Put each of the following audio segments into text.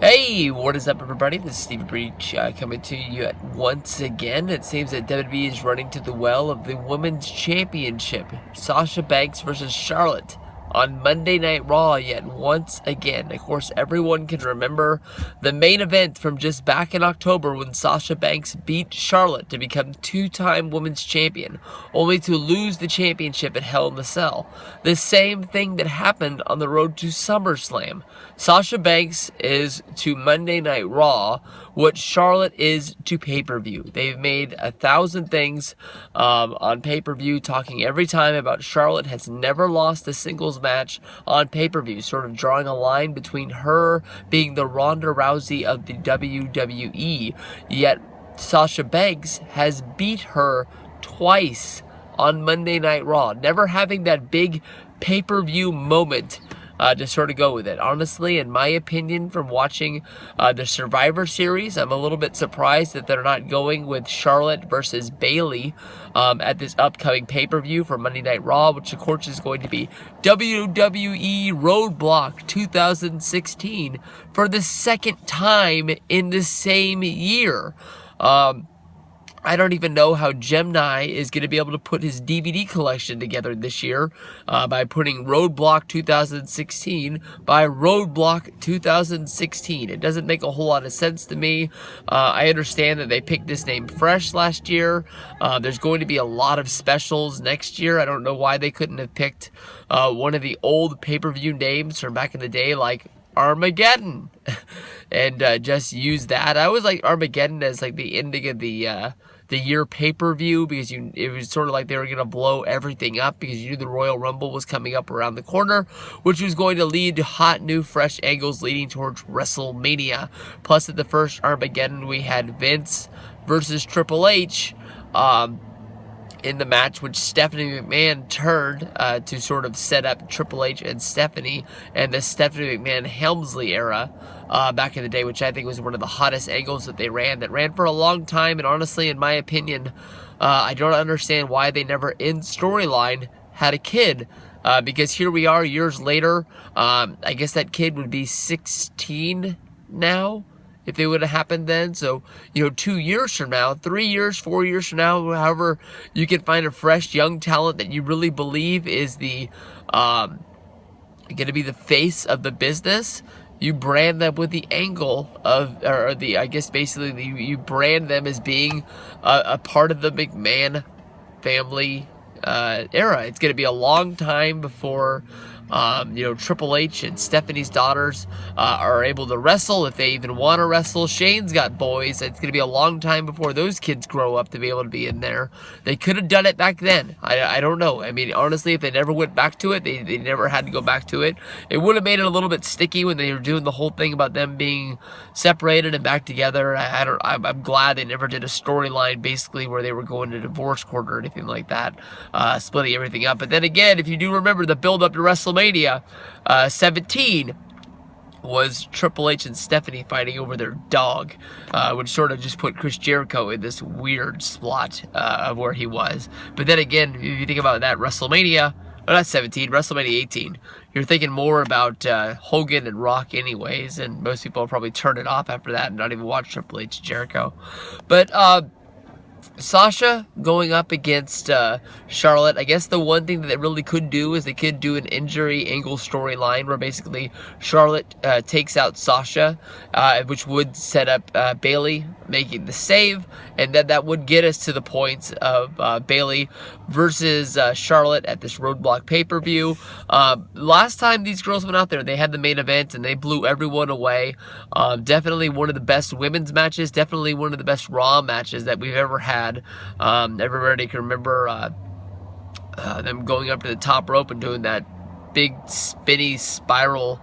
Hey, what is up, everybody? This is Steve Breach coming to you once again. It seems that WWE is running to the well of the Women's Championship. Sasha Banks versus Charlotte on Monday Night Raw yet once again. Of course, everyone can remember the main event from just back in October when Sasha Banks beat Charlotte to become two-time Women's Champion, only to lose the championship at Hell in the Cell. The same thing that happened on the road to SummerSlam. Sasha Banks is to Monday Night Raw what Charlotte is to pay-per-view. They've made 1,000 things on pay-per-view, talking every time about Charlotte has never lost a singles match on pay-per-view, sort of drawing a line between her being the Ronda Rousey of the WWE, yet Sasha Banks has beat her twice on Monday Night Raw, never having that big pay-per-view moment to sort of go with it. Honestly, in my opinion, from watching the Survivor Series, I'm a little bit surprised that they're not going with Charlotte versus Bayley at this upcoming pay-per-view for Monday Night Raw, which of course is going to be WWE Roadblock 2016 for the second time in the same year. I don't even know how Gemini is going to be able to put his DVD collection together this year by putting Roadblock 2016 by Roadblock 2016. It doesn't make a whole lot of sense to me. I understand that they picked this name fresh last year. There's going to be a lot of specials next year. I don't know why they couldn't have picked one of the old pay-per-view names from back in the day, like Armageddon, and just use that. I always like Armageddon as like the ending of the year pay-per-view, because it was sort of like they were going to blow everything up, because you knew the Royal Rumble was coming up around the corner, which was going to lead to hot, new, fresh angles leading towards WrestleMania. Plus, at the first Armageddon, we had Vince versus Triple H in the match, which Stephanie McMahon turned to sort of set up Triple H and Stephanie and the Stephanie McMahon Helmsley era back in the day, which I think was one of the hottest angles that ran for a long time. And honestly, in my opinion, I don't understand why they never in storyline had a kid, because here we are years later. I guess that kid would be 16 now if it would have happened then. So, 2 years from now, 3 years, 4 years from now, however you can find a fresh young talent that you really believe is the going to be the face of the business, you brand them with the angle of, or the, I guess basically you brand them as being a part of the McMahon family era. It's going to be a long time before Triple H and Stephanie's daughters are able to wrestle, if they even want to wrestle. Shane's got boys. It's going to be a long time before those kids grow up to be able to be in there. They could have done it back then. I don't know. I mean, honestly, if they never went back to it, they never had to go back to it. It would have made it a little bit sticky when they were doing the whole thing about them being separated and back together. I'm glad they never did a storyline basically where they were going to divorce court or anything like that, splitting everything up. But then again, if you do remember the build up to WrestleMania 17 was Triple H and Stephanie fighting over their dog, which sort of just put Chris Jericho in this weird slot of where he was. But then again, if you think about that, WrestleMania, not 17, WrestleMania 18, you're thinking more about Hogan and Rock anyways, and most people will probably turn it off after that and not even watch Triple H and Jericho. But Sasha going up against Charlotte, I guess the one thing that they really could do is they could do an injury angle storyline where basically Charlotte takes out Sasha, which would set up Bayley making the save, and then that would get us to the point of Bayley versus Charlotte at this Roadblock pay-per-view. Last time these girls went out there, they had the main event and they blew everyone away. Definitely one of the best women's matches, definitely one of the best Raw matches that we've ever had. Everybody can remember them going up to the top rope and doing that big spinny spiral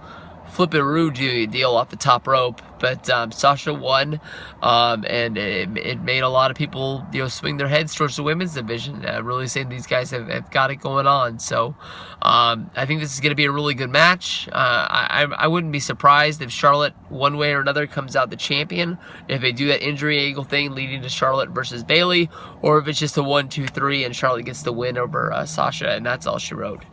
flipperoo deal off the top rope. But Sasha won, and it made a lot of people swing their heads towards the women's division, really saying these guys have got it going on. So I think this is going to be a really good match. I wouldn't be surprised if Charlotte, one way or another, comes out the champion, if they do that injury angle thing leading to Charlotte versus Bayley, or if it's just a 1, 2, 3 and Charlotte gets the win over Sasha, and that's all she wrote.